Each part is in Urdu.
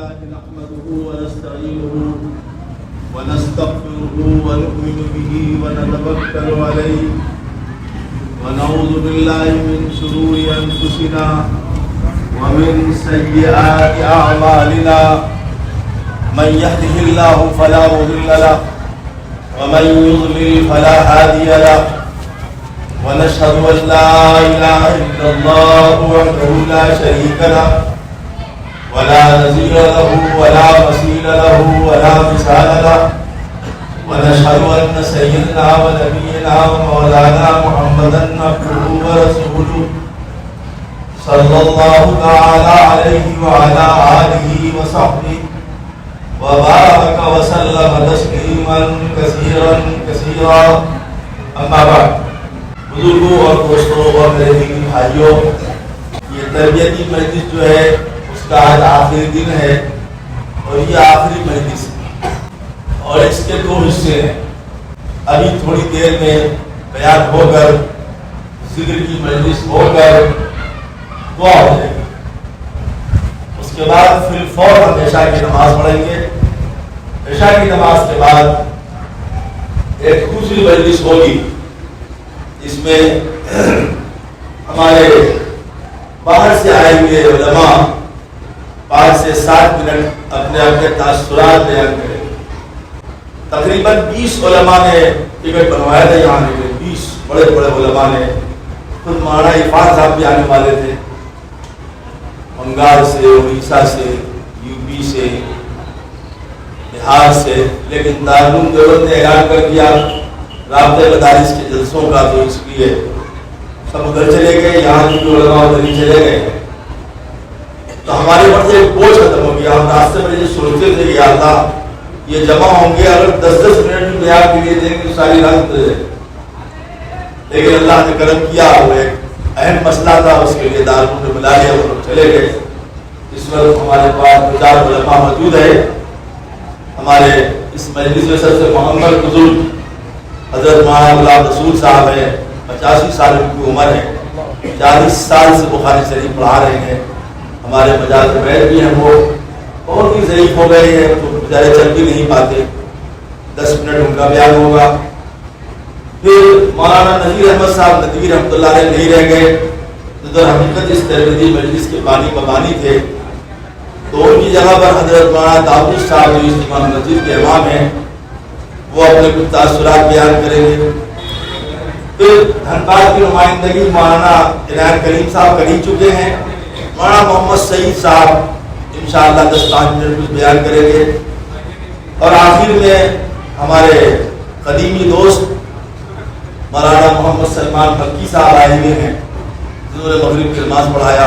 لله نحمده ونستعينه ونستغفره ونؤمن به ونتوكل عليه ونعوذ بالله من شرور أنفسنا ومن سيئات أعمالنا من يهده الله فلا مضل له ومن يضلل فلا هادي له ونشهد أن لا إله إلا الله وحده لا شريك له ولا نظير له ولا مثيل له ولا مثال له ونشهد أن سيدنا ونبينا ومولانا محمدا عبده ورسوله صلى الله تعالى عليه وعلى آله وصحبه وبارك وسلم تسليما كثيرا كثيرا اما بعد بزرگوں اور دوستوں اور میرے دینی بھائیوں، یہ تربیتی مجلس جو ہے اس کا آج آخری دن ہے اور یہ آخری مجلس ہے اور اس کے دو حصے ہیں۔ ابھی تھوڑی دیر میں بیان ہو کر ذکر کی مجلس ہو کر دعا ہو جائے گی، اس کے بعد فی الفور ہم عشاء کی نماز پڑھیں گے۔ عشاء کی نماز کے بعد ایک دوسری مجلس ہوگی، اس میں ہمارے باہر سے آئے ہوئے علماء 5 سے 7 منٹ اپنے اپنے تاثرات بیان کریں گے۔ تقریباً 20 علماء نے ٹکٹ بنوایا تھا یہاں کے، 20 بڑے بڑے علماء نے، خود مولانا عرفان صاحب بھی آنے والے تھے، بنگال سے، اڑیسہ سے، یو پی سے، بہار سے، لیکن دارالعلوم دیوبند نے اعلان کر دیا رابطہ مدارس کے جلسوں کا، تو اس لیے سب ادھر چلے گئے، یہاں کی علماء ادھر ہی چلے گئے، تو ہمارے اوپر سے ایک بوجھ ختم ہو گیا۔ ہم راستے میں یہ سوچتے تھے کہ یا اللہ یہ جمع ہوں گے، اگر 10-10 منٹ بھی بیان کے لیے دیں گے تو ساری رات گزر جائے، لیکن اللہ نے کرم کیا، وہ ایک اہم مسئلہ تھا، اس کے لیے دارالعلوم نے بلا لیا، وہ لوگ چلے گئے۔ اس وقت ہمارے پاس 50 علماء موجود ہے۔ ہمارے اس مجلس میں سب سے محمد بزرگ حضرت مولانا غلام رسول صاحب ہیں، 85 سال ان کی عمر ہے، 40 سال سے بخاری شریف پڑھا رہے ہیں۔ ہمارے مجاز بیت بھی ہیں، وہ بہت ہی ضعیف ہو گئے ہیں، تو بیچارے چل بھی نہیں پاتے، 10 منٹ ان کا بیان ہوگا۔ پھر مولانا نذیر احمد صاحب ندوی رحمۃ اللہ علیہ نہیں رہ گئے، جو در حقیقت اس تربیتی مجلس کے بانی مبانی تھے، تو ان کی جگہ پر حضرت مولانا داؤد صاحب جو اجتماع مسجد کے امام ہیں، وہ اپنے کچھ تاثرات بیان کریں گے۔ پھر دھنباد کی نمائندگی مولانا عنایت کریم صاحب کر ہی چکے ہیں، مولانا محمد سعید صاحب انشاءاللہ 10-5 منٹ کچھ بیان کریں گے، اور آخر میں ہمارے قدیمی دوست مولانا محمد سلمان مکی صاحب آئے ہوئے ہیں، جنہوں نے مغرب کی نماز پڑھایا۔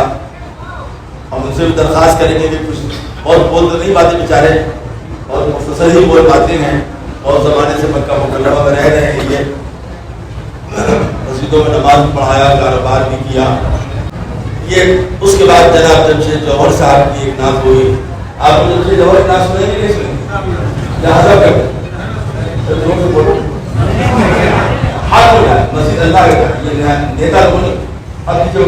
ہم ان سے بھی درخواست کریں گے کہ کچھ بہت بول تو نہیں پاتے بیچارے، اور مختصر ہی بول پاتے ہیں، بہت زمانے سے مکہ مکرمہ میں رہ رہے ہیں، یہ مسجدوں میں نماز بھی پڑھایا، کاروبار بھی کیا۔ یہ اس کے بعد جناب جمشید جوہر صاحب کی ایک نعت ہوئی۔ آپ کو جمشید جوہر کی نعت سنیں گے نہیں سنیں گے؟ لہٰذا کر حق ہو جائے، مسجد اللہ کا، یہ نیتا کو نہیں، حق کی جو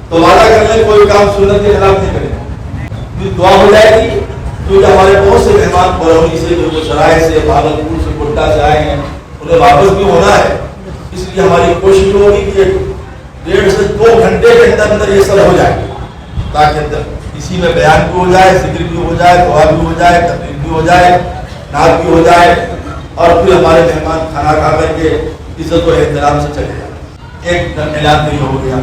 تو وعدہ کر لیں کوئی کام سنت کے خلاف نہیں کریں، دعا ہو جائے گی، کیونکہ ہمارے بہت سے مہمان برونی سے، جو شرائع سے، بھاگلپور سے، کوٹا سے آئے ہیں، انہیں واپس بھی ہونا ہے، اس لیے ہماری کوشش ہوگی کہ 1.5 سے 2 گھنٹے کے اندر اندر یہ سب ہو جائے، تاکہ اسی میں بیان بھی ہو جائے، ذکر بھی ہو جائے، دعا بھی ہو جائے، تقریر بھی ہو جائے، نعت بھی ہو جائے، اور پھر ہمارے مہمان کھانا کھا کر کے عزت و احترام سے چلے جائیں۔ ایک اعلان نہیں ہو گیا،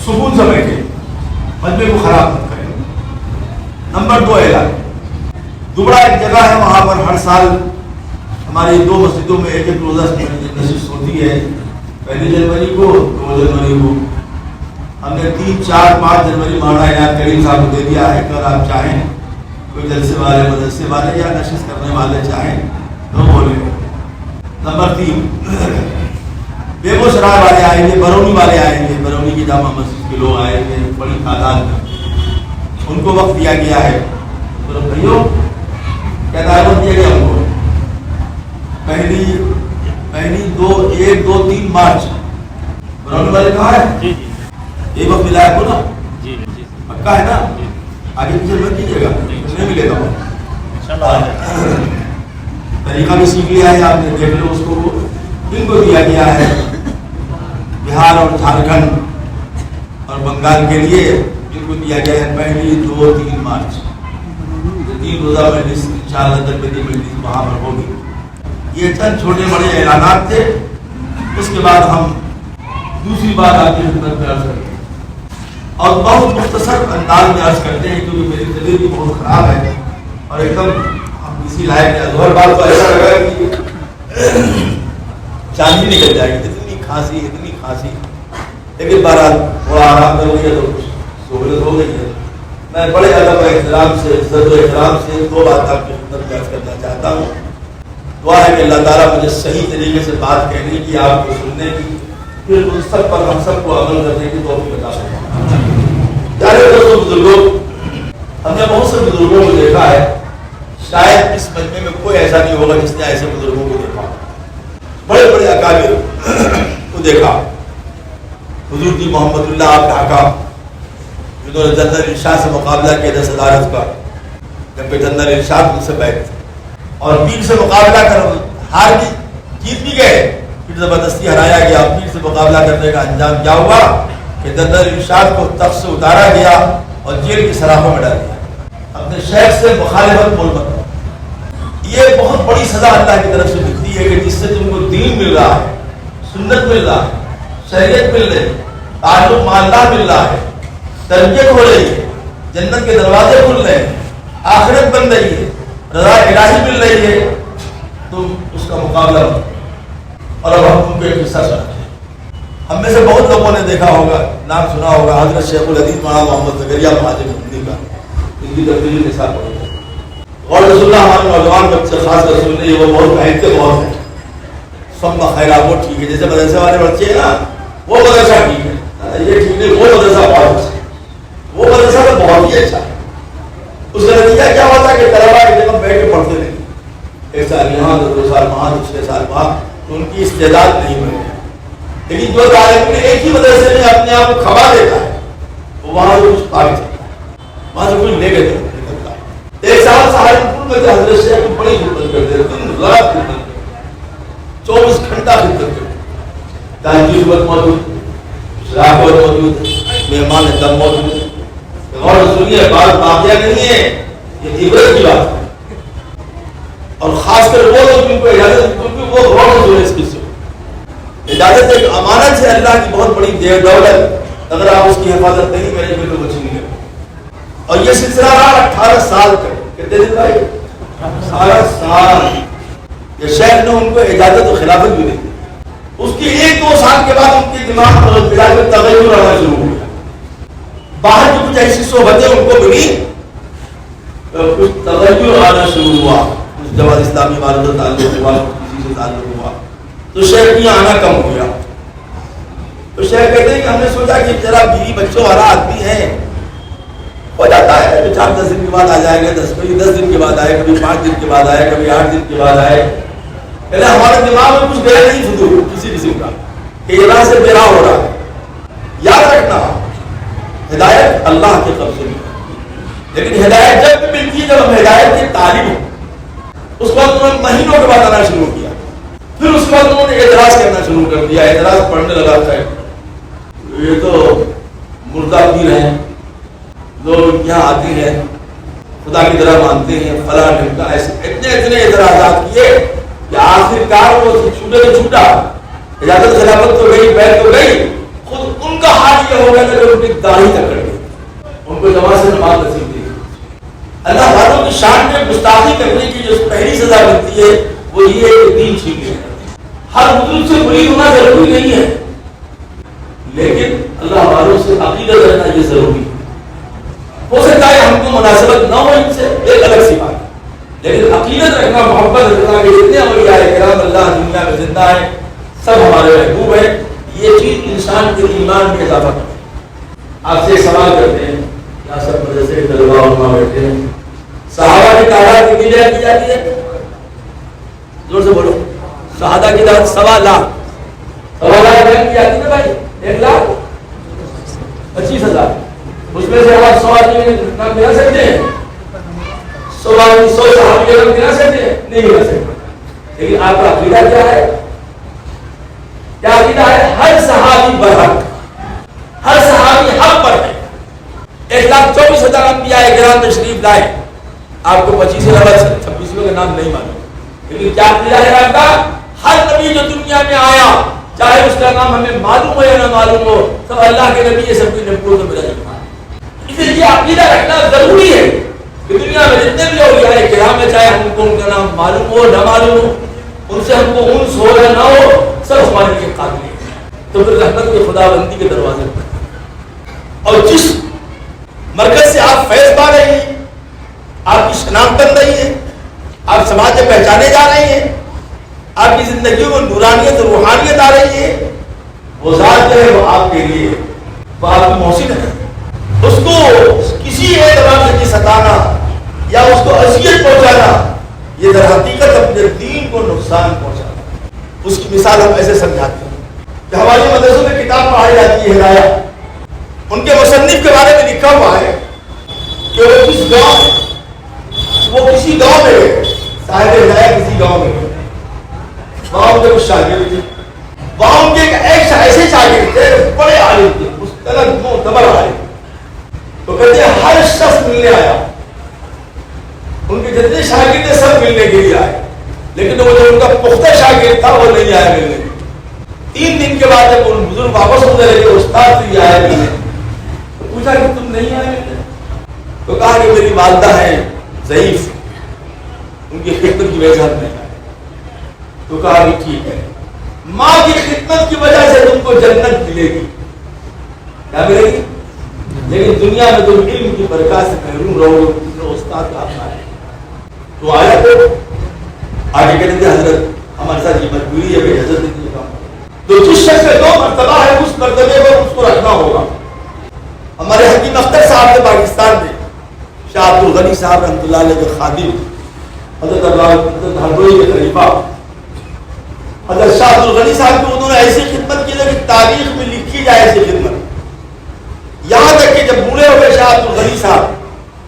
سکون سے بیٹھے، مجمع کو خراب نہ کریں۔ نمبر 2 اعلان، دوبڑا ایک جگہ ہے، وہاں پر ہر سال ہماری 2 مسجدوں میں ایک روزہ نشست ہوتی ہے، 1 جنوری کو، 2 جنوری کو۔ ہم نے 3, 4, 5 جنوری مولانا عنایت کریم صاحب کو دے دیا ہے، اگر آپ چاہیں کوئی جلسے والے، مدرسے والے یا نشست کرنے والے چاہیں تو بولیں۔ نمبر 3 بیگو سرائے والے آئیں گے، برونی والے آئیں گے، برونی کی جامع مسجد کے لوگ آئیں گے بڑی تعداد میں، ان کو وقت دیا گیا ہے۔ تو بھائیوں کیا دعوت دیا گیا ان کو؟ پہلی 1, 2, 3 مارچ برونی والے کہاں ہے؟ یہ وقت ملا ہے کو نا، پکا ہے نا؟ آگے پیچھے مت کیجیے گا، نہیں ملے گا. طریقہ بھی سیکھ لیا ہے آپ نے، دیکھ لو اس کو. جن کو دیا گیا ہے بہار اور جھارکھنڈ اور بنگال کے لیے، جن کو دیا گیا ہے 1, 2, 3 مارچ 3 روزہ مجلس انشاءاللہ تربیتی مجلس وہاں پر ہوگی. یہ چند چھوٹے بڑے اعلانات تھے. اس کے بعد ہم دوسری بات آپ کی خدمت میں عرض کرتے ہیں اور بہت مختصر انداز میں عرض کرتے ہیں کیونکہ میری طبیعت بھی بہت خراب ہے اور ایک دم ہم کسی لائق نہیں. ہر بات کو ایسا لگا کہ چاندی نکل جائے گی، اتنی کھانسی. لیکن بہرحال تھوڑا آرام کر لیا تو کچھ سہولت ہو گئی ہے. میں بڑے ادب و احترام سے، عزت و احترام سے 2 بات آپ کی خدمت میں عرض کرنا چاہتا ہوں. دعا ہے کہ اللہ تعالیٰ مجھے صحیح طریقے سے بات کہنے کی، آپ کو سننے کی، پھر ان سب پر ہم سب کو عمل کرنے کی توفیق عطا فرمائے. پیارے دوستوں، بزرگوں، ہم نے بہت سے بزرگوں کو دیکھا ہے. شاید اس مجمع میں کوئی ایسا نہیں ہوگا جس نے ایسے بزرگوں کو دیکھا. بڑے بڑے اکابر کو دیکھا. حضور جی محمد اللہ آپ کا حکام، جنہوں نے جنرل ارشاد سے مقابلہ کیا 10,000 کا، جبکہ جنرل ارشاد ان سے بیٹھ اور پیر سے مقابلہ کر ہار بھی، جیت بھی گئے، پھر زبردستی ہرایا گیا. پیر سے مقابلہ کرنے کا انجام کیا ہوا کہ جنرل ارشاد کو تخت سے اتارا گیا اور جیل کی سراخوں میں ڈال دیا. اپنے شیخ سے مخالفت بول کر. یہ بہت بڑی سزا اللہ کی طرف سے ملتی ہے کہ جس سے تم کو دین مل رہا ہے، سنت مل رہا ہے، شریعت مل رہی ہے، تعلق مع اللہ مل رہا ہے، تربیت ہو رہی ہے، جنت کے دروازے کھل رہے ہیں، آخرت بن رہی ہے، رضا الہی مل رہی ہے، تم اس کا مقابلہ کرو. اور اب ہم تم کو ایک قصہ سناتے ہیں. ہم میں سے بہت لوگوں نے دیکھا ہوگا، نام سنا ہوگا حضرت شیخ الحدیث مولانا محمد زکریا مہاجر ہندی کا، ان کی تبدیلی نصاب پڑھتے ہیں. اور رسول اللہ ہمارے نوجوان بچے خاص کر سن رہے، وہ بہت محنت کے بہت ہیں. سب خیرہ وہ ٹھیک ہے، جیسے مدرسے والے بچے ہیں نا، وہ مدرسہ ٹھیک ہے، یہ ٹھیک نہیں، وہ مدرسہ بہت اچھا ہے، وہ مدرسہ تو بہت ہی اچھا ہے. اس کا نتیجہ کیا ہوتا ہے کہ طلبا کی جگہ بیٹھ کے پڑھتے نہیں، 1 سال یہاں 2 سال وہاں 6 سال وہاں، تو ان کی استعداد نہیں بنے. لیکن جو طالب علم ایک ہی مدرسے میں اپنے آپ کو کھپا دیتا ہے، وہ وہاں سے کچھ آگے چلتا ہے، وہاں سے کچھ لے کے نکلتا ہے. 1 سال سہارنپور میں حضرت شیخ کو بڑی خدمت کرتے، دن رات خدمت کرتے، 24 گھنٹہ خدمت کرتے. تہجد وقت موجود، شراب وقت موجود، مہمان دم موجود. اور سنیے، بات واقعہ نہیں ہے، یہ عبرت کی بات ہے. اور خاص کر وہ لوگ جن کو اجازت، کیونکہ وہ غور سے اس قصے اجازت ایک امانت ہے، اللہ کی بہت بڑی دیر دولت. اگر آپ اس کی حفاظت نہیں کریں گے تو وہ چھین لیں. اور یہ سلسلہ رہا 18 سال کا. کتنے دن بھائی؟ 18 سال. یہ شیخ نے ان کو اجازت و خلافت بھی نہیں دی. اس کے 1-2 سال کے بعد ان کے دماغ میں تغیر آنا شروع ہو گیا. باہر کی کچھ ایسی صحبتیں ان کو ملی، کچھ تغیر آنا شروع ہوا. کچھ جماعت اسلامی والوں سے تعلق ہوا، کسی سے تعلق ہوا، تو شیخ کی آنا کم ہو گیا. تو شیخ کہتے ہیں کہ ہم نے سوچا کہ ذرا بیوی بچوں والا آدمی ہے، ہو جاتا ہے 4-10 دن کے بعد آ جائے گا، 10 دن کے بعد آئے، کبھی 5 دن کے بعد آئے، کبھی 8 دن کے بعد آئے. پہلے ہمارے دماغ میں کچھ گیا نہیں فضول کسی قسم کا کہ یہ راہ سے بیراہ ہو رہا ہے. یاد رکھنا، ہدایت اللہ کے قبضے میں، لیکن ہدایت جب بھی ملتی ہے جب ہم ہدایت کے طالب ہوں. اس وقت انہوں نے مہینوں کے بعد آنا شروع کیا. پھر اس وقت انہوں نے اعتراض کرنا شروع کر دیا. اعتراض پڑھنے لگا تھا، یہ تو مردہ پیر ہیں، لوگ یہاں آتے ہیں خدا کی طرح مانتے ہیں، فلاں ڈھمکا، ایسے اتنے اعتراضات کیے کہ آخرکار وہ چھوٹے تو چھوٹا، اجازت خلافت تو گئی، بیعت تو گئی، خود ان کا حال یہ ہو گیا کہ ان کی داڑھی تک کر گئی. ان کو جماعت سے نماز نصیب نہیں. اللہ والوں کی شان میں گستاخی کرنے کی جو پہلی سزا ملتی ہے وہ یہ ہے کہ دین چھین لیا. ہر حدود سے مرید ہونا ضروری نہیں ہے، لیکن اللہ والوں سے عقیدت رکھنا یہ ضروری ہے. ہو سکتا ہے ہم کو مناسبت نہ ہو ان سے، ایک الگ سی بات ہے، لیکن عقیدت رکھنا، محبت رکھنا کہ جتنے اولیاء کرام اللہ دنیا میں زندہ ہیں سب ہمارے محبوب ہیں، یہ چیز انسان کے ایمان میں اضافہ کرتی ہے. آپ سے سوال کرتے ہیں، کیا سب مدرسے طلباء علماء بیٹھے ہیں، صحابہ کی تعداد کتنی بیان کی جاتی ہے؟ زور سے بولو. صحابہ کی تعداد 1.25 لاکھ. 1.25 لاکھ بیان کی جاتی ہے بھائی. 1,25,000. اس میں سے آپ 100 آدمی کے نام گنا سکتے ہیں؟ 100 آدمی 100 صحابی کے نام گنا سکتے ہیں؟ نہیں گنا سکتے. لیکن آپ کا عقیدہ کیا ہے؟ کیا عقیدہ ہے؟ ہر صحابی برحق، ہر صحابی حق پر ہے. 1,24,000 انبیاء کرام تشریف لائے، آپ کو 25,000 کا نام نہیں معلوم. لیکن کیا عقیدہ ہے آپ کا؟ ہر نبی جو دنیا میں آیا، چاہے اس کا نام ہمیں معلوم ہو یا نہ معلوم ہو، سب اللہ کے نبی، یہ سب کی نبوت میں ملا. اس لیے یہ عقیدہ رکھنا ضروری ہے کہ دنیا میں جتنے بھی اولیاء کرام ہیں، چاہے ہم کو ان کا نام معلوم ہو نہ معلوم ہو، ان سے ہم کو انس ہو یا نہ ہو، سب ہمارے لیے قابل ہیں. تو پھر رحمت کے خدا بندی کے دروازے پر، اور جس مرکز سے آپ فیض پا رہے ہیں، آپ کی شناخت بن رہی ہے، آپ سماج میں پہچانے جا رہے ہیں، آپ کی زندگیوں میں نورانیت اور روحانیت آ رہی ہے، وہ ذات جو ہے وہ آپ کے لیے، وہ آپ کی محسن ہے. اس کو کسی اعتبار سے ستانا یا اس کو اذیت پہنچانا، یہ در حقیقت اپنے دین کو نقصان پہنچانا. اس کی مثال ہم ایسے سمجھاتے ہیں کہ ہمارے مدرسوں میں کتاب پڑھائی جاتی ہے ہدایہ، ان کے مصنف کے بارے میں لکھا ہوا ہے کہ وہ کس گاؤں میں، وہ کسی گاؤں میں گئے، صاحب ہدایہ کسی گاؤں میں گئے، وہاں کے کچھ شاگرد تھے، وہاں ان کے ایک ایسے شاگرد تھے بڑے عالم تھے، مستند معتبر عالم. تو کہتے ہیں ہر شخص ملنے آیا، ان کے جتنے شاگرد تھے سب ملنے کے لیے آئے، لیکن وہ جو ان کا پختہ شاگرد تھا وہ نہیں آیا ملنے. 3 دن کے بعد جب ان بزرگ واپس ہونے لگے، استاد سے آیا ملنے. تو پوچھا کہ تم نہیں آئے ملنے؟ تو کہا کہ میری والدہ ہے ضعیف، ان کی خدمت کی وجہ سے ہم نہیں آئے. تو کہا کہ ٹھیک ہے، ماں کی خدمت کی وجہ سے تم کو جنت ملے گی. کیا ملے گی؟ لیکن دنیا میں تم علم کی برکات سے محروم رہو گے. استاد کا آپ آئے تو آیا، تو آگے کہتے تھے حضرت ہمارے ساتھ یہ مجبوری ہے کہ حضرت نے کہا تو جس شخص میں 2 مرتبہ ہے اس مرتبے کو اس کو رکھنا ہوگا. ہمارے حکیم اختر صاحب نے پاکستان میں شاہ عبد الغنی صاحب رحمۃ اللہ علیہ کے خادم، حضرت ہردوئی کے خلیفہ حضرت شاہ عبد الغنی صاحب کو انہوں نے ایسی خدمت کی ہے کہ تاریخ میں لکھی جائے ایسی خدمت. یہاں تک کہ جب بوڑھے ہو گئے شاہ عبد الغنی صاحب،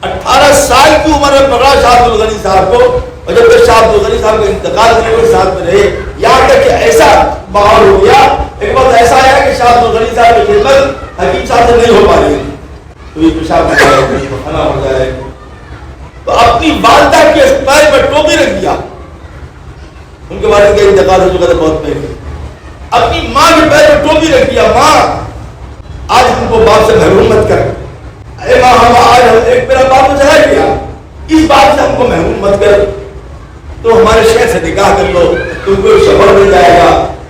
18 سال کی عمر میں پکڑا شاہ عبد الغنی صاحب کو، اور جب تک شاہ عبد الغنی صاحب کا انتقال ہونے کے ساتھ میں رہے، یہاں تک کہ ایسا ماحول ہو گیا، ایک وقت ایسا آیا کہ شاہ عبد الغنی صاحب کی خدمت حکیم صاحب سے نہیں ہو پا رہی، تو یہ پیشاب کھانا ہو جائے. تو اپنی والدہ کے پیر پر ٹوپی رکھ دیا، ان کے والد کا انتقال ہو چکا تھا بہت پہلے. اپنی ماں کے پیر پر ٹوپی رکھ دیا، ماں آج ہم کو باپ سے محروم مت کر. اے ماں، ہم آج ایک میرا باپ تو چلا گیا، اس بات سے ہم کو محروم مت کر. تو ہمارے شہر سے نکاح کر لو، تم کو ایک شوہر مل جائے گا،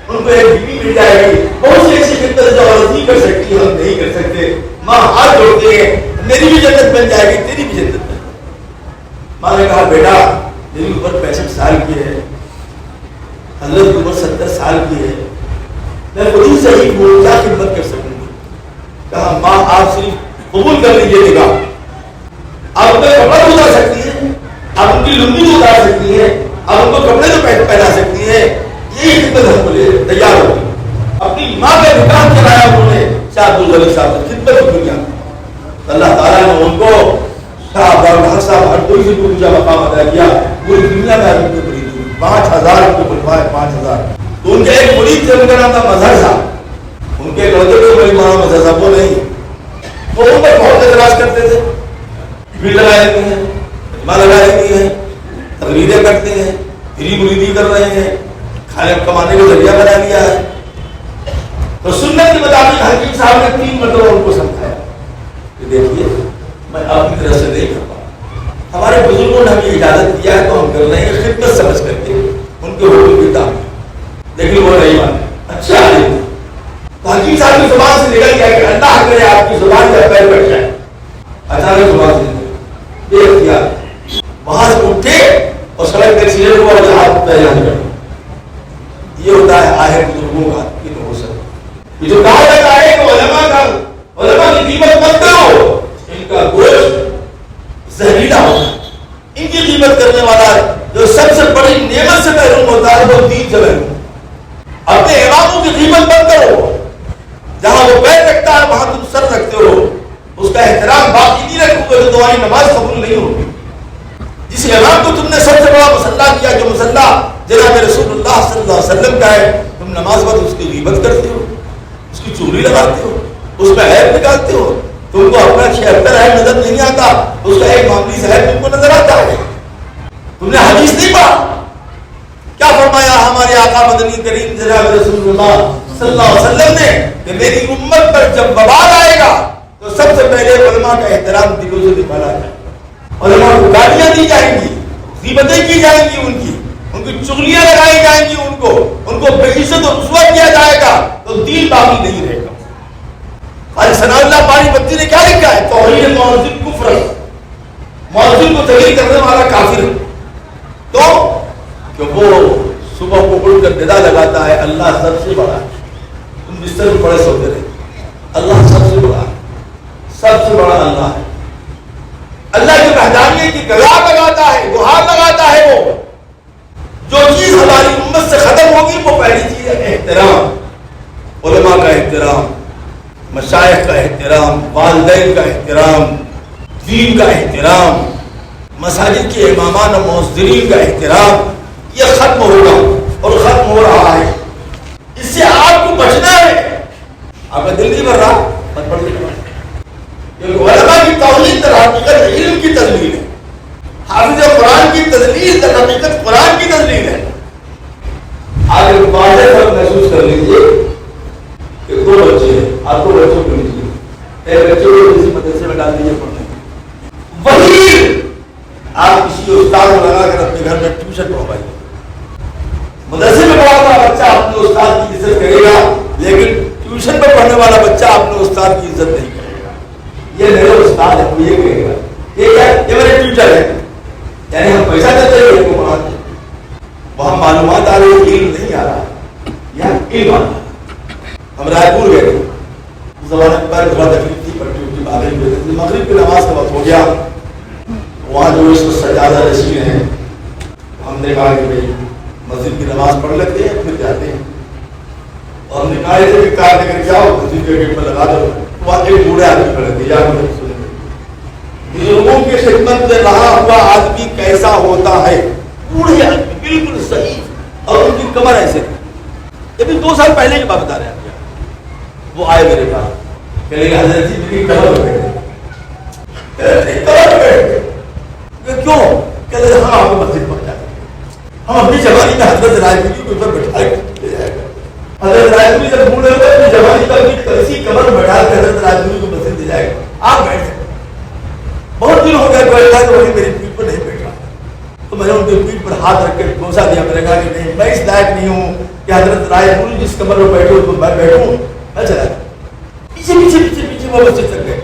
ان کو ایک بیوی مل جائے گی. بہت سی ایسی خدمت جو عورت نہیں کر سکتی ہم نہیں کر سکتے. ماں ہاتھ جوڑتے ہیں، میری بھی جنت بن جائے گی، تیری بھی جنت بن جائے گی. ماں نے کہا بیٹا میری عمر 65 سال کی ہے، حضرت کی عمر 70 سال کی ہے، میں خود ہی صحیح ہوں، کیا خدمت کر سکوں گی. کہا ماں آپ صرف قبول کر لیجیے نکاح، آپ ان کا کپڑا تو اتار سکتی ہیں، آپ ان کی لنگی تو اتار سکتی ہیں، آپ ان کو کپڑے تو پہنا سکتی ہیں، یہی خدمت ہم کو لے تیار ہوگی. اپنی ماں کا نکاح کرایا انہوں نے شاہ عبد الغنی صاحب سے، خدمت کی دنیا. اللہ تعالیٰ نے ان کو شاہ عبدالحق صاحب ہر کوئی سے اونچا مقام ادا کیا، پوری دنیا میں ان کے مرید ہوئے 5000 کو بلوائے 5000. تو ان کے ایک مرید تھے، ان کا نام تھا مظہر صاحب. ان کے لوگوں کو بڑی ماں مظہر صاحب وہ نہیں، وہ ان پر بہت اعتراض کرتے تھے. بھیڑ لگا لیتے ہیں، اجماع لگا لیتی ہیں، تقریریں کرتے ہیں، فری مریدی کر رہے ہیں، کھانے کمانے کا ذریعہ بنا لیا ہے. تو سنت کے مطابق حکیم صاحب نے 3 مرتبہ ان کو سمجھایا کہ دیکھیے میں اپنی طرف سے نہیں کر پاؤں، ہمارے بزرگوں نے ہمیں اجازت دیا ہے تو ہم کر رہے ہیں خدمت سمجھ کر کے ان کے حکم کی تعمیل. لیکن وہ نہیں مانے. اچھا تو حکیم صاحب کی زبان سے نکل گیا کہ اللہ کرے آپ کی زبان کا پیر بیٹھ جائے. اچانک زبان سے نکل بے اختیار وہاں سے اٹھے اور سڑک کے سینے کو اور ہاتھ پہلے کر. یہ ہوتا ہے آہر بزرگوں کا کہ ہو سکتا. یہ جو کہا جاتا ہے کہ علماء کی قیمت مت کرو، ان کا گوشت زہریلا ہوتا ہے. ان کی قیمت کرنے والا جو سب سے بڑی نعمت سے محروم ہوتا ہے وہ دین سے محروم. اپنے اماموں کی قیمت مت کرو، جہاں وہ پیر رکھتا ہے وہاں تم سر رکھتے ہو. اس کا احترام باقی نہیں رکھو گے تو تمہاری نماز قبول نہیں ہوگی. جس امام کو تم نے سب سے بڑا مسلح کیا جو مسلح جناب رسول اللہ صلی اللہ علیہ وسلم کا ہے، تم نماز پر اس کی غیبت کرتے ہو، اس کی چغلی لگاتے ہو، اس میں عیب نکالتے ہو. تم کو اپنا 76 عیب نظر نہیں آتا، اس کا ایک معمولی سا عیب تم کو نظر آتا ہے. تم نے حدیث نہیں پڑھا. کیا فرمایا ہمارے آقا مدنی کریم جناب رسول اللہ صلی اللہ علیہ وسلم نے کہ میری امت پر جب وبال آئے گا تو سب سے پہلے علماء کا احترام دلوں سے نکالا جائے گا، علماء کو گالیاں دی جائیں گی، غیبتیں کی جائیں گی، ان کی چغلیاں لگائی جائیں گی، ان کو بے عزت و رسوا کیا جائے گا تو دین باقی نہیں رہے گا. آج ثناء اللہ پانی پتی نے کیا لکھا ہے؟ توحید مؤذن کفر، مؤذن کو تحریر کرنے والا کافر. تو کہ وہ صبح کو اٹھ کر ندا لگاتا ہے اللہ سب سے بڑا ہے، تم بستر میں پڑے سوتے رہے، اللہ سب سے بڑا ہے، سب سے بڑا اللہ ہے. اللہ کی وحدانیت کی گواہ لگاتا ہے، گہار لگاتا ہے. وہ جو چیز ہماری امت سے ختم ہوگی وہ پہلی چیز ہے احترام، علماء کا احترام، مشائخ کا احترام، والدین کا احترام، دین کا احترام، مساجد کے امامان و مؤذنین کا احترام. یہ ختم ہوگا اور ختم ہو رہا ہے. اس سے آپ کو بچنا ہے. آپ کا دل نہیں بھر رہا مت پڑھ لینا. علماء کی توحید در حقیقت علم کی تدلیل ہے، حافظ قرآن کی تدلیل در حقیقت قرآن کی تدلیل ہے. آپ ایک واضح فرق محسوس کر لیجیے کہ دو بچے ہیں، آپ کو بچوں کو لیجیے، ایک بچے کو کسی مدرسے میں ڈال دیجیے پڑھنے، وہی آپ کسی استاد کو لگا کر اپنے گھر میں ٹیوشن پڑھوائیے. مدرسے میں پڑھا ہوا بچہ اپنے استاد کی عزت کرے گا، لیکن ٹیوشن میں پڑھنے والا بچہ اپنے استاد کی عزت نہیں کرے گا. یہ میرا استاد ہے، وہ یہ کہے گا یہ کیا ہے؟ یہ میرے ٹیچر ہے. یعنی ہم پیسہ دیتے ہیں ان کو پڑھاتے ہیں، وہاں معلومات آ رہی ہے، علم نہیں آ رہا. یہاں علم آ رہا ہے. ہم رائے پور گئے تھے، اس زمانے میں پہلے بہت تکلیف تھی، پٹی وٹی باندھے ہوئے تھے. مغرب کی نماز کا وقت ہو گیا، وہاں جو اس کو سجادہ نشین ہیں، ہم نے کہا کہ بھائی مسجد کی نماز پڑھ لیتے ہیں پھر جاتے ہیں. اور ہم نے کہا کہ کار لے کر جاؤ مسجد کے گیٹ پر لگا دو. وہاں ایک بوڑھے آدمی کھڑے تھے، یا مجھے سنیں بزرگوں کی خدمت میں رہا ہوا آدمی کیسا ہوتا ہے. بوڑھے آدمی بالکل صحیح، اور ان کی کمر ایسے تھی. یہ بھی 2 سال پہلے کی بات بتا رہے ہیں. وہ آئے میرے پاس، کہنے لگے حضرت جی میری کمر پہ بیٹھے. کیوں؟ کہتے ہیں ہم آپ کو مسجد پہنچا دیں، ہم اپنی جوانی میں حضرت رائے پوری کے اوپر بٹھا کے لے جائے گا. حضرت رائے پوری جب بوڑھے ہوئے اپنی جوانی کا بھی اسی کمر میں بیٹھا کے حضرت رائے پوری کو مسجد دے جائے گا. آپ بیٹھ سکتے. بہت دن ہو گیا بیٹھا تو وہی میری پیٹھ پر نہیں بیٹھ رہا. تو میں نے ان کی پیٹھ پر ہاتھ رکھ کے بوسا دیا. میں نے کہا کہ نہیں، میں اس لائق نہیں ہوں کہ حضرت رائے پوری جس کمر میں بیٹھے تو میں بیٹھوں. میں چلا گیا پیچھے پیچھے پیچھے پیچھے وہ مسجد تک گئے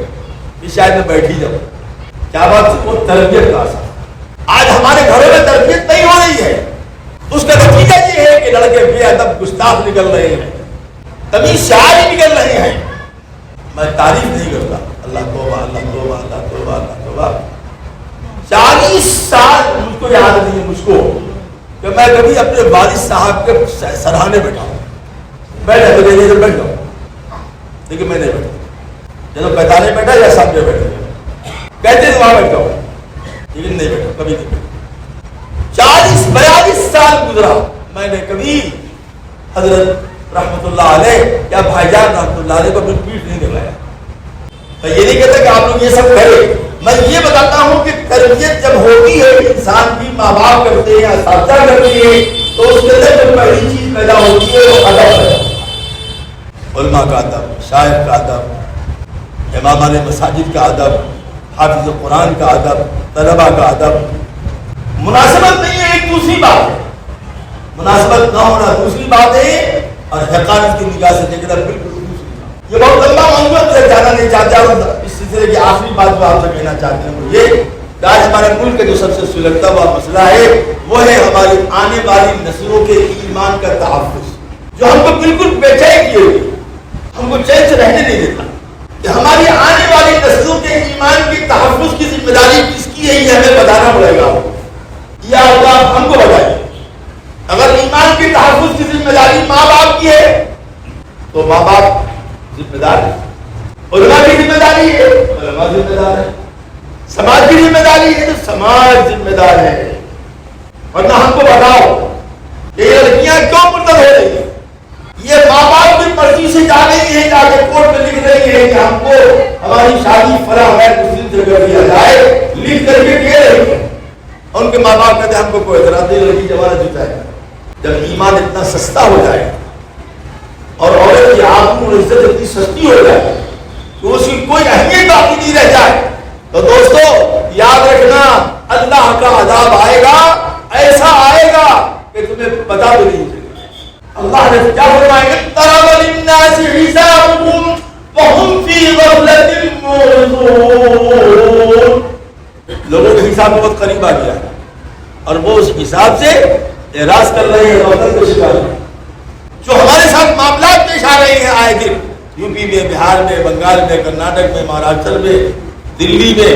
کہ شاید میں بیٹھ ہی جاؤں. کیا بات تھی؟ وہ تربیت کا اثر. آج ہمارے گھروں میں تربیت نہیں ہو رہی ہے. اس کا نتیجہ یہ ہے کہ لڑکے بے ادب گستاخ نکل رہے ہیں، تمیز شعار نکل رہے ہیں. میں تعریف نہیں کرتا، اللہ توبہ اللہ توبہ اللہ توبہ اللہ توبہ. 40 سال مجھ کو یاد نہیں ہے مجھ کو کہ میں کبھی اپنے والد صاحب کے سرہانے بیٹھا ہوں. بیٹھا تو نہیں بیٹھ جاؤں، لیکن میں نہیں بیٹھا. جب پیدانے بیٹھا یا سامنے بیٹھا کہتے تو وہاں بیٹھا ہوں، لیکن نہیں بیٹھا، کبھی نہیں بیٹھا. 40-42 سال گزرا، میں نے کبھی حضرت رحمت اللہ علیہ یا بھائی جان رحمت اللہ علیہ کو اپنی پیٹھ نہیں دکھایا. میں یہ نہیں کہتا کہ آپ لوگ یہ سب کریں. میں یہ بتاتا ہوں کہ تربیت جب ہوتی ہے انسان کی، ماں باپ کرتے ہیں، اساتذہ کرتے ہیں، تو اس کے اندر جو پہلی چیز پیدا ہوتی ہے وہ ادب ہے. علماء کا ادب، شاعر کا ادب، امامان مساجد کا ادب، حافظ قرآن کا ادب، طلباء کا ادب. مناسبت نہیں ہے ایک دوسری بات ہے، مناسبت نہ ہونا دوسری بات ہے، اور حقارت کی نگاہ سے دیکھنا بالکل دوسری بات. یہ بہت لمبا موضوع ہے، جانا نہیں چاہتا ہوں. اس سلسلے کی آخری بات جو آپ سے کہنا چاہتے ہیں وہ یہ کہ آج ہمارے ملک کا جو سب سے سلگتا ہوا مسئلہ ہے وہ ہے ہماری آنے والی نسلوں کے ایمان کا تحفظ، جو ہم کو بالکل بے چین کیے ہوئے، ہم کو چین سے رہنے نہیں دیتا. کہ ہماری آنے والی نسلوں کے ایمان کے تحفظ کی ذمہ داری کس کی ہے، یہ ہمیں بتانا پڑے گا. یا اللہ ہم کو بتائیے. اگر ایمان کے تحفظ کی ذمہ داری ماں باپ کی ہے تو ماں باپ ذمہ دار ہے، علماء کی ذمہ داری ہے علماء ذمہ دار ہے، سماج کی ذمہ داری ہے تو سماج ذمہ دار ہے. ورنہ ہم کو بتاؤ کہ یہ لڑکیاں کیوں مرتد ہو رہی ہیں؟ یہ ماں باپ کی مرضی سے جا رہی ہیں، جا کے کورٹ میں لکھ رہی ہے کہ ہم کو ہماری شادی فلاں غیر مسلم سے کر دیا جائے، لکھ کر کے دے رہی ہے. ان کے ماں باپ کہتے ہیں ہم کو کوئی اعتراض نہیں، لڑکی جوانہ ہو جائے. جب ایمان اتنا سستا ہو جائے اور عورت کی آبرو اور عزت اتنی سستی ہو جائے تو اس کی کوئی اہمیت باقی نہیں رہ جائے تو دوستو یاد رکھنا اللہ کا عذاب آئے گا، ایسا آئے گا کہ تمہیں پتا بھی نہیں چلے. اللہ نے کیا فرمایا؟ اقترب للناس حسابهم وهم في غفلة معرضون. لوگوں کے حساب بہت قریب آ گیا ہے اور وہ اس حساب سے اعراض کر رہے ہیں، غفلت کا شکار ہیں. جو ہمارے ساتھ معاملات پیش آ رہے ہیں آئے دن یو پی میں، بہار میں، بنگال میں، کرناٹک میں، مہاراشٹر میں، دلی میں،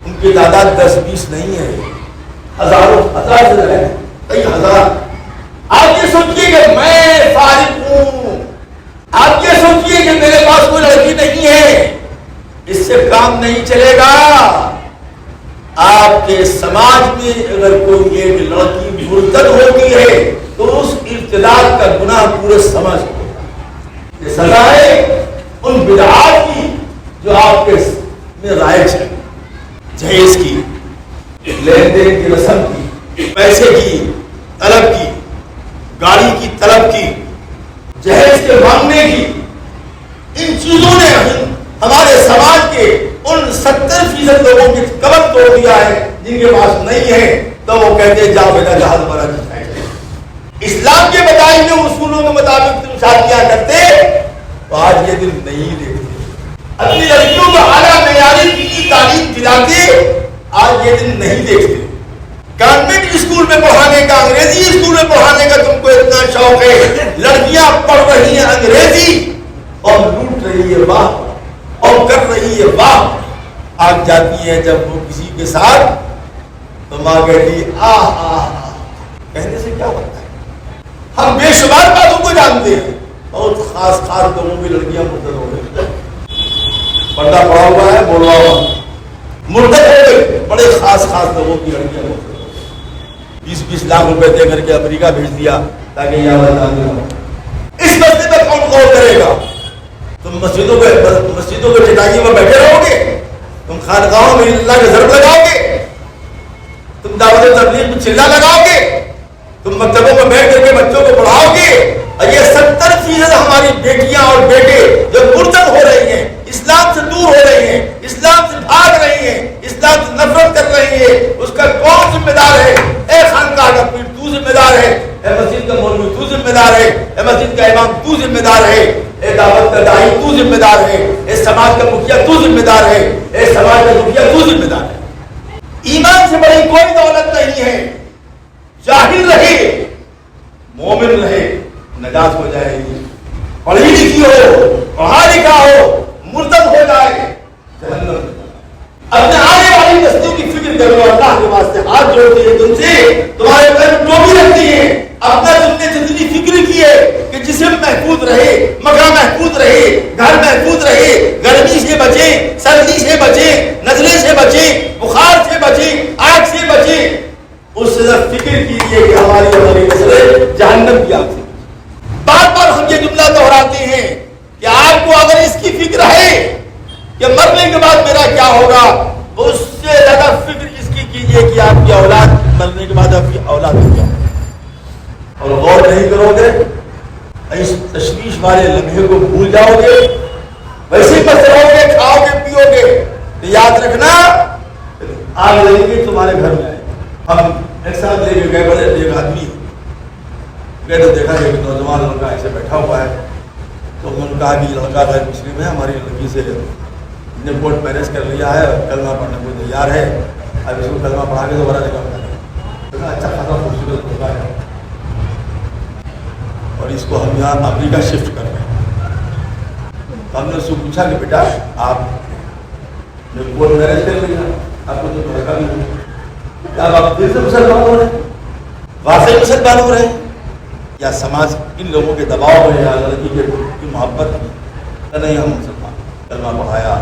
ان کی تعداد 10-20 نہیں ہے، ہزاروں ہزار سے زیادہ ہے، کئی ہزار. آپ یہ سوچئے کہ میں فارغ ہوں، آپ یہ سوچئے کہ میرے پاس کوئی لڑکی نہیں ہے، اس سے کام نہیں چلے گا. آپ کے سماج میں اگر کوئی ایک لڑکی مرتد ہوتی ہے تو اس ارتداد کا گناہ پورے سماج کو ہوگا. یہ سزا ہے ان بدعات کی جو آپ کے میں رائج ہے، جہیز کی، لین دین کی رسم کی، پیسے کی طلب کی، گاڑی کی طلب کی، جہیز کے مانگنے کی. ان چیزوں نے ہمارے سماج کے ان 70% لوگوں کی کمر توڑ دیا ہے. جن کے پاس نہیں ہے تو وہ کہتے ہیں جاؤ بیٹا جہاز بڑا جائے. اسلام کے بتائے ہوئے اصولوں کے مطابق تم شادیاں کرتے تو آج یہ دن نہیں دیکھتے. اپنی لڑکیوں کو اعلیٰ معیاری کی تعلیم دلاتے آج یہ دن نہیں دیکھتے. گورنمنٹ اسکول میں پڑھانے کا، انگریزی اسکول میں پڑھانے کا تم کو اتنا شوق ہے، لڑکیاں پڑھ رہی ہیں انگریزی اور لوٹ رہی ہے واہ اور کر رہی ہے واہ. آگ جاتی ہے جب وہ کسی کے ساتھ تو ماں کہتی کہنے سے کیا بنتا ہے. ہم بے شمار باتوں کو جانتے ہیں، بہت خاص لوگوں کی لڑکیاں مرتد ہو رہی ہیں. پردہ پڑا ہوا ہے، بولوا ہوا مرتد ہو گئے. بڑے خاص لوگوں کی لڑکیاں مرتد ہو گئی. 20-20 لاکھ روپے دے کر کے امریکہ بھیج دیا تاکہ یہاں بتا. اس مسئلے پر کون غور کرے گا؟ تم مسجدوں کے چٹائیوں میں بیٹھے رہو گے، تم خانقاہوں میں اللہ کے ضرب لگاؤ گے، تم دعوت تبلیغ میں چلا لگاؤ گے، تم مکتبوں میں بیٹھ کر کے بچوں کو پڑھاؤ گے. اور یہ 70% ہماری بیٹیاں اور بیٹے جو مرتد ہو رہی ہیں، اسلام سے دور ہو رہی ہیں، اسلام سے بھاگ رہی ہیں، اسلام سے نفرت کر رہی ہیں، اس کا کون ذمہ دار ہے؟ اے خانقاہ کا پیر تو ذمہ دار ہے، اے مسجد کا مولوی تو ذمہ دار ہے، اے مسجد کا امام تو ذمہ دار ہے، اے دعوت کا داعی تو ذمہ دار ہے، اے سماج کا مکھیا تو ذمہ دار ہے، اے سماج کا مکھیا تو ذمہ دار ہے. ایمان سے بڑی کوئی دولت نہیں ہے. جاہل رہے مومن رہے نجات ہو جائے گی. پڑھی لکھی ہو، پڑھا لکھا ہو، مرتد ہو جائے جہنم میں. اپنے آنے والی نسلوں کی فکر کرو. اللہ کے واسطے ہاتھ جوڑتی ہے تم سے، تمہارے پیٹ میں ٹوپی رکھتی ہے. اپنا تم نے جتنی فکر کی ہے کہ جسم محفوظ رہے، مکان محفوظ رہے، گھر محفوظ رہے، گرمی سے بچیں، سردی سے بچیں، نزلے سے بچیں، بخار سے بچیں، آگ سے بچیں. اس سے فکر کیجیے کہ ہماری نسلیں جہنم کی آگ سے. بار بار ہم یہ جملہ دہراتے ہیں کہ آپ کو اگر اس کی فکر ہے کہ مرنے کے بعد میرا کیا ہوگا، اس سے زیادہ فکر اس کی کیجیے کہ آپ کی اولاد مرنے کے بعد آپ کی اولاد ہو جائے. اور غور نہیں کرو گے، اس تشویش والے لمحے کو بھول جاؤ گے، ویسے ہی بس رہو گے، کھاؤ گے، پیو گے. تو یاد رکھنا آگ لگے گی تمہارے گھر میں. ہم ایک ساتھ لے کے گئے، بڑے ایک آدمی گئے تو دیکھا کہ نوجوان لڑکا ایسے بیٹھا ہوا ہے. تو انہوں نے کہا کہ یہ لڑکا غیر مسلم ہے، ہماری لڑکی سے نے کورٹ میرج کر لیا ہے، کلمہ پڑھنے کو تیار ہے، اب اس کو کلمہ پڑھا کے دوبارہ نکاح کریں. اچھا خاصا خوبصورت لڑکا ہے اور اس کو ہم یہاں امریکہ شفٹ کر رہے ہیں. ہم نے اس کو پوچھا کہ بیٹا آپ نے کورٹ میرج کر لیا، آپ کو تو لڑکا بھی نہیں، کیا آپ دل سے مسلمان ہو رہے ہیں، واقعی مسلمان ہو رہے ہیں، یا سماج ان لوگوں کے دباؤ میں یا لڑکی کی محبت میں نہیں ہم مسلمان. کلمہ پڑھایا،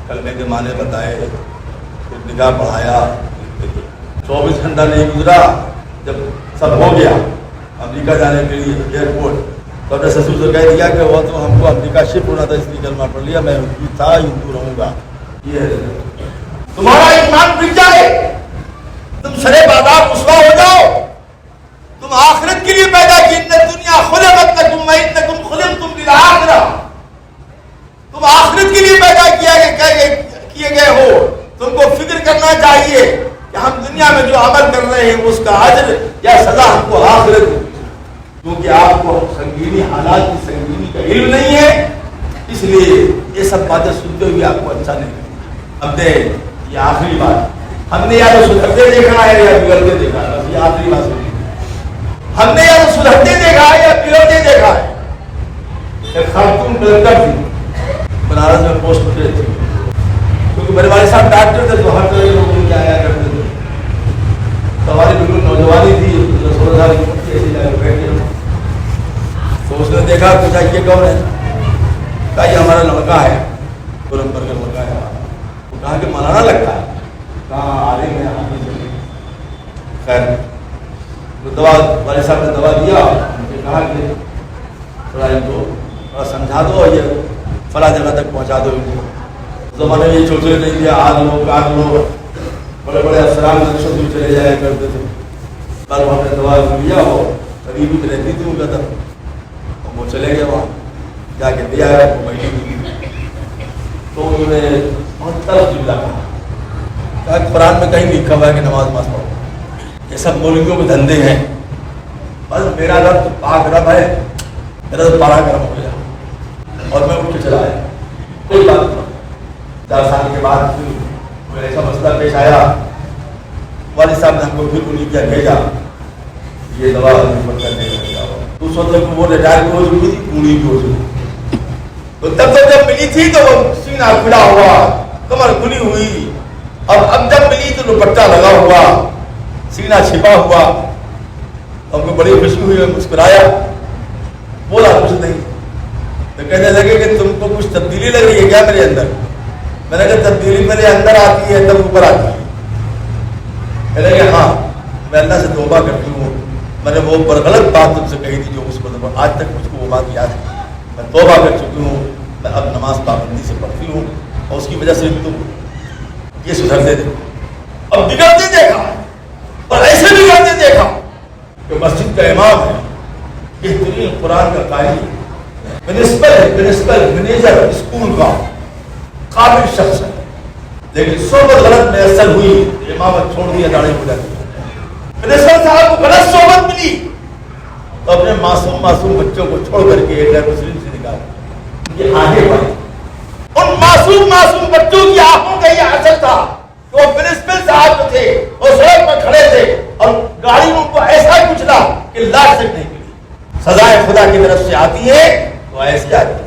کلمے کے معنی بتائے، پھر نگاہ پڑھایا. 24 گھنٹہ نہیں گزرا جب سب ہو گیا امریکہ جانے کے لیے ایئرپورٹ، تو اپنے سسر سے کہہ دیا کہ وہ تو ہم کو امریکہ شفٹ ہونا تھا اس لیے کلمہ پڑھ لیا، میں تھا ہندو رہوں گا. یہ تمہارا ایمان بک جائے، تم سرے بازار رسوا ہو جاؤ. تم آخرت کے لیے پیدا کی، ان دنیا خلقت لکم وانکم خلقتم للآخرہ. تم آخرت کے لیے پیدا کیے گئے ہو. تم کو فکر کرنا چاہیے کہ ہم دنیا میں جو عمل کر رہے ہیں اس کا اجر یا سزا ہم کو آخرت، کیونکہ آپ کو سنگینی حالات کی سنگینی کا علم نہیں ہے، اس لیے یہ سب باتیں سنتے ہوئے آپ کو اچھا نہیں لگتا. اب دے یہ آخری بات، ہم نے یا تو سدھرتے دیکھا ہے یا بگڑتے دیکھا ہے. بس یہ آخری بات سنی، ہم نے یا تو سدھرتے دیکھا ہے یا بگڑتے دیکھا ہے. ایک خاتون کلکٹر تھی، بنارس میں پوسٹ ہوتے تھے، کیونکہ میرے والد صاحب ڈاکٹر تھے تو ہر طرح کے لوگ ان کے آیا کرتے تھے. تو ہماری بالکل نوجوانی تھی، 16 سال کی عمر تھی، ایسی جگہ بیٹھے ہوں. تو اس نے دیکھا پوچھا یہ کون ہے؟ کہا یہ ہمارا لڑکا ہے، گولمبر کا لڑکا ہے. وہ کہا کہ مولانا لگتا ہے. کہاں عالم ہے آدمی سے. خیر دوا، والد صاحب نے دوا دیا، مجھے کہا کہ تھوڑا ان کو تھوڑا سمجھا دو، یہ فلاں جگہ تک پہنچا دو. زمانے میں یہ چھوٹے نہیں دیا، آج لو کاٹ لو، بڑے بڑے افسران نقشوں بھی چلے جایا کرتے تھے. کل وہاں نے دوا لیا، وہ قریبی میں رہتی تھی ان کا تھا، وہ چلے گئے وہاں جا کے دیا ہے بیٹھی. تو انہوں نے بہت طرف جملہ کہا، قرآن میں کہیں لکھا ہوا ہے کہ نماز پڑھو، یہ سب مولویوں کے دھندے ہیں. بس میرا رب تو پاک رب ہے، میرا تو پارا گرم ہو گیا اور میں اٹھ کے چلا آیا. کوئی بات نہیں. 4 سال کے بعد کوئی ایسا مسئلہ پیش آیا، والد صاحب نے ہم کو پھر انہیں کیا بھیجا، یہ دوا پڑھ کر نہیں جاؤ. اس وقت وہ ریٹائر بھی ہو چکی تھی، پوری بھی ہو چکی. تو تب تک جب ملی تھی تو وہ سینہ کھلا ہوا، کمر کھلی ہوئی. اب جب ملی تو دوپٹہ لگا ہوا، سینہ چھپا ہوا. ہم کو بڑی خوشی ہوئی، مسکرایا، بولا کچھ نہیں. تو کہنے لگے کہ تم کو کچھ تبدیلی لگ رہی ہے کیا میرے اندر؟ میں نے کہا تبدیلی میرے اندر آتی ہے تب اوپر آتی ہے. کہنے لگے ہاں میں اللہ سے توبہ کرتی ہوں، میں نے وہ غلط بات تم سے کہی تھی جو اس کو آج تک مجھ کو وہ بات یاد ہے. میں توبہ کر چکی ہوں، میں اب نماز پابندی سے پڑھتی ہوں اور اس کی وجہ سے تم یہ سدھرتے تھے. اب بگڑتے دیکھا اور ایسے بگڑتے دیکھا کہ مسجد کا امام ہے، بہترین قرآن کا قاری، پرنسپل مینیجر اسکول کا قابل شخص ہے، لیکن صحبت غلط میسر ہوئی، امامت چھوڑ دیا، داڑھی ہو جاتی. پرنسپل صاحب کو غلط صحبت ملی تو اپنے معصوم بچوں کو چھوڑ کر کے ایک مسلم سے نکال یہ آگے بڑھے. ان معصوم بچوں کی آنکھوں کا یہ اثر تھا کہ وہ پرنسپل صاحب جو تھے وہ سڑک پر کھڑے تھے اور گاڑی ان کو ایسا کچلا کہ لاش تک نہیں ملی. سزائے خدا کی طرف سے آتی ہے تو ایسی آتی ہے،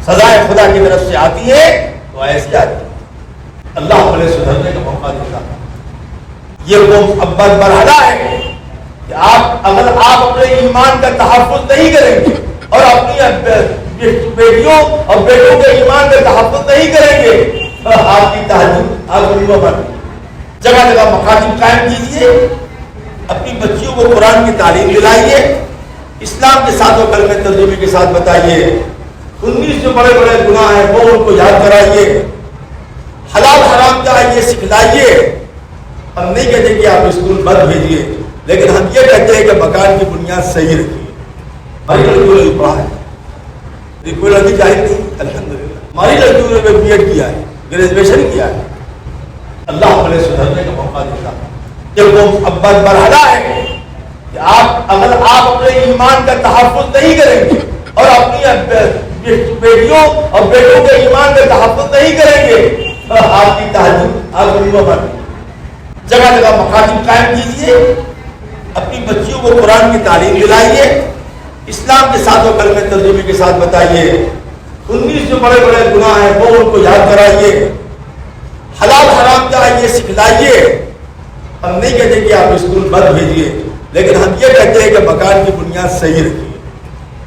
سزائے خدا کی طرف سے آتی ہے تو ایسی آتی ہے. اللہ بھلے سدھرنے کا موقع دیتا. یہ وہ مرحلہ ہے کہ اگر آپ اپنے ایمان کا تحفظ نہیں کریں گے اور اپنی بیٹیوں اور بیٹوں کے ایمان کا تحفظ نہیں کریں گے تو آپ کی تہذیب آپ پر جگہ جگہ مکاتب قائم کیجیے، اپنی بچیوں کو قرآن کی تعلیم دلائیے، اسلام کے ساتھ و کلمہ ترجمے کے ساتھ بتائیے. 19 جو بڑے بڑے گناہ ہیں وہ ان کو یاد کرائیے، حلال حرام کیا ہے یہ سکھلائیے. ہم نہیں کہتے کہ آپ اسکول بند بھیجیے، لیکن ہم یہ کہتے ہیں کہ مکان کی بنیاد صحیح رکھیے. ہماری لڑکیوں نے پڑھا ہے، کوئی لڑکی جاہل نہیں، الحمدللہ. ہماری لڑکیوں نے بی ایڈ کیا ہے، گریجویشن کیا ہے. اللہ بھلے سدھرنے کا موقع دیتا. یہ وہ مرحلہ ہے کہ اگر آپ اپنے ایمان کا تحفظ نہیں کریں گے اور اپنی بیٹیوں اور بیٹوں کے ایمان کا تحفظ نہیں کریں گے تو آپ کی تہذیب آپ پر جگہ جگہ مکاتب قائم کیجیے، اپنی بچیوں کو قرآن کی تعلیم دلائیے، اسلام کے ساتھ و کلمہ ترجمے کے ساتھ بتائیے. 19 جو بڑے بڑے گناہ ہیں وہ ان کو یاد کرائیے، حلال حرام کیا ہے یہ سکھلائیے. ہم نہیں کہتے کہ آپ اسکول بند بھیجیے، لیکن ہم یہ کہتے ہیں کہ مکان کی بنیاد صحیح رکھیے.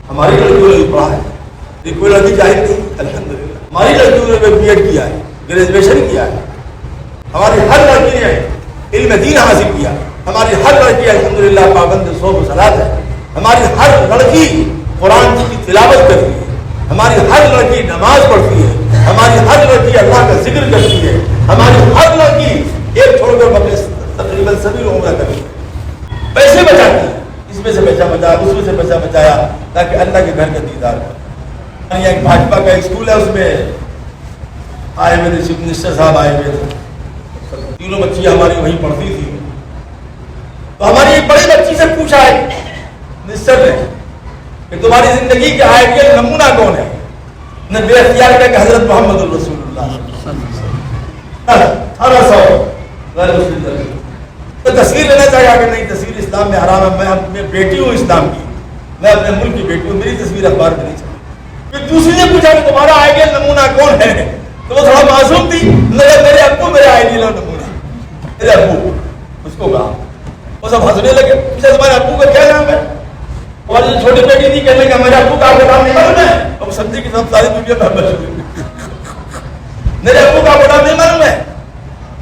ہماری لڑکیوں نے پڑھا ہے، کوئی لڑکی جاہل نہیں، الحمدللہ. ہماری لڑکیوں نے بی ایڈ کیا ہے، گریجویشن کیا ہے، ہماری ہر لڑکی نے علم دین حاصل کیا، ہماری ہر لڑکی الحمدللہ پابند صوم و صلاۃ ہے، ہماری ہر لڑکی قرآن کی تلاوت کرتی ہے، ہماری ہر لڑکی نماز پڑھتی ہے، ہماری ہر لڑکی اللہ کا ذکر کرتی ہے، ہماری ہر لڑکی ایک چھوڑ کر اپنے تقریباً سبھی عمرہ کرتی ہے، پیسے بچاتی ہے، اس میں سے پیسہ بچایا، اس میں سے پیسہ بچایا تاکہ اللہ کے گھر کا دیدار کرے۔ ایک بھاجپا کا اسکول ہے، اس میں آئے ہوئے تھے چیف منسٹر صاحب، آئے ہوئے تھے، تینوں بچیاں ہماری وہیں پڑھتی تھی، تو ہماری ایک بڑی بچی سے پوچھا ہے منسٹر نے کہ تمہاری زندگی کے آئیڈیل نمونہ کون ہے؟ نے بے اختیار کہا کہ حضرت محمد الرسول اللہ 1800 غیر مسلم تو تصویر لینا چاہیے کہ نہیں تصویر اسلام میں حرام ہے، میں اپنی بیٹی ہوں اسلام کی، میں اپنے ملک کی بیٹی ہوں، میری تصویر اخبار میں نہیں چاہیے۔ پھر دوسری نے پوچھا کہ تمہارا آئیڈیل نمونہ کون ہے؟ تو وہ تھوڑا معصوم تھی، میرے ابو میرے آئیڈیل اور نمونہ، میرے ابو، اس کو کہا، وہ سب ہنسنے لگے، پوچھا تمہارے ابو کا کیا نام ہے؟ اور جو چھوٹی بیٹی تھی کہنے کا میرے ابو کا آپ کا نام نہیں معلوم ہے؟ اب سمجھے کہ سب ساری دنیا میں میرے ابو کا آپ کا نام نہیں معلوم ہے،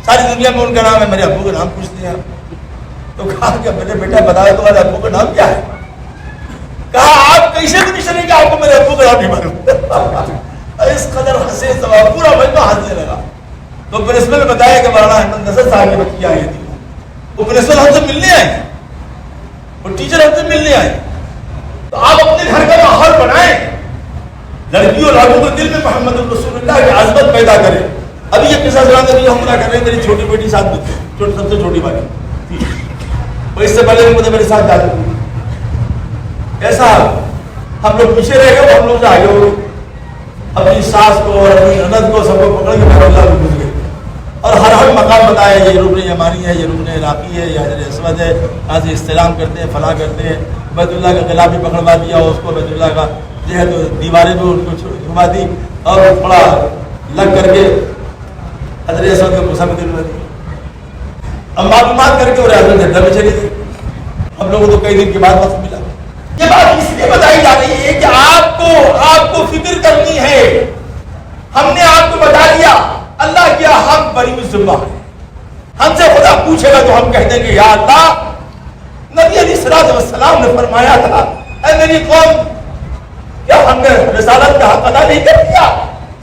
ساری دنیا میں ان کا نام ہے، میرے ابو کا نام پوچھتے ہیں۔ تو کہا کہ میرے بیٹا بتایا تمہارے ابو کا نام کیا ہے؟ کہا آپ کیسے بھی نہیں کہ آپ کو میرے ابو کا نام نہیں معلوم؟ اس قدر ہنسے پورا بچہ ہنسنے لگا۔ تو پرنسپل نے بتایا کہ مولانا احمد نصر صاحب کی بچیاں آئی تھی، وہ پرنسپل ہم سے ملنے آئے، وہ ٹیچر ہم سے ملنے آئے، تو آپ اپنے گھر کا ماحول بنائیں، لڑکیوں لڑکوں کے دل میں محمد رسول اللہ کی عظمت پیدا کریں۔ ابھی یہ قصہ سنا کر عمرہ کر رہے ہیں، میری چھوٹی بیٹی ساتھ میں تھی، سب سے چھوٹی والی، وہ اس سے پہلے بھی میرے ساتھ جاتی تھی۔ ایسا ہم لوگ پیچھے رہ گئے، ہم لوگ سے آگے ہو گئے، اپنی ساس کو اور اپنی نند کو سب کو پکڑ کے اللہ میں گھس گئے، اور ہر مقام بتایا یہ رکن یمانی ہے، یہ رکن عراقی ہے، یہ حجر اسود ہے، یہاں سے استلام کرتے ہیں، فلاں کرتے ہیں، بیت اللہ کا غلاف بھی پکڑوا دیا، اس کو بیت اللہ کا جو ہے تو دیواریں بھی ان کو چھپا دی، اور تھوڑا لگ کر کے حجر اسود کو مسا میں دی، اب معلومات کر کے اور حضرت جدہ میں چلی گئی۔ ہم لوگوں کو کئی دن کے بعد وقت ملا۔ یہ بات اس لیے بتائی جا رہی ہے کہ آپ کو فکر کرنی ہے، ہم نے آپ کو بتا دیا، اللہ کیا ہم بری ذمہ ہیں، ہم سے خدا پوچھے گا تو ہم کہہ دیں گے یا اللہ، نبی علیہ الصلوۃ والسلام نے فرمایا تھا اے میری قوم کیا ہم نے رسالت کا حق ادا نہیں کر دیا؟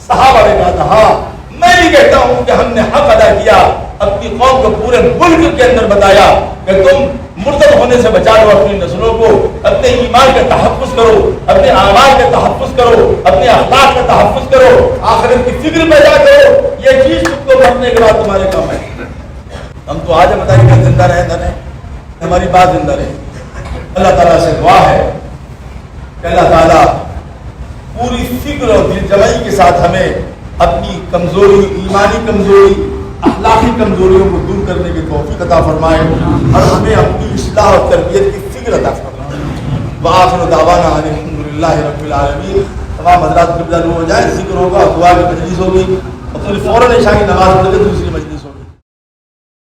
صحابہ نے کہا تھا ہاں، میں بھی کہتا ہوں کہ ہم نے حق ادا کیا، اپنی قوم کو پورے ملک کے اندر بتایا کہ تم مرتد ہونے سے بچا لو اپنی نسلوں کو، اپنے ایمان کا تحفظ کرو، اپنے اعمال کا تحفظ کرو، اپنے اخلاق کا تحفظ کرو، آخرت کی فکر پیدا کرو، یہ چیز تم کو مرنے کے بعد تمہارے کام ہے۔ ہم تو آج بتائیں کہ زندہ رہے نہ رہے، ہماری بات زندہ رہے۔ اللہ تعالیٰ سے دعا ہے کہ اللہ تعالیٰ پوری فکر اور دل جمعی کے ساتھ ہمیں اپنی کمزوری، ایمانی کمزوری، اخلاقی کمزوریوں کو دور کرنے کی توفیق عطا فرمائے، اور ہمیں اپنی اصلاح اور تربیت کی فکر عطا فرمائے۔ وآخر دعوانا الحمدللہ رب العالمین۔ تمام حضرات قبلہ رو ہو جائیں، ذکر ہوگا، دعا کی مجلس ہوگی، اور پھر فوراً عشاء کی نماز پڑھ کے دوسری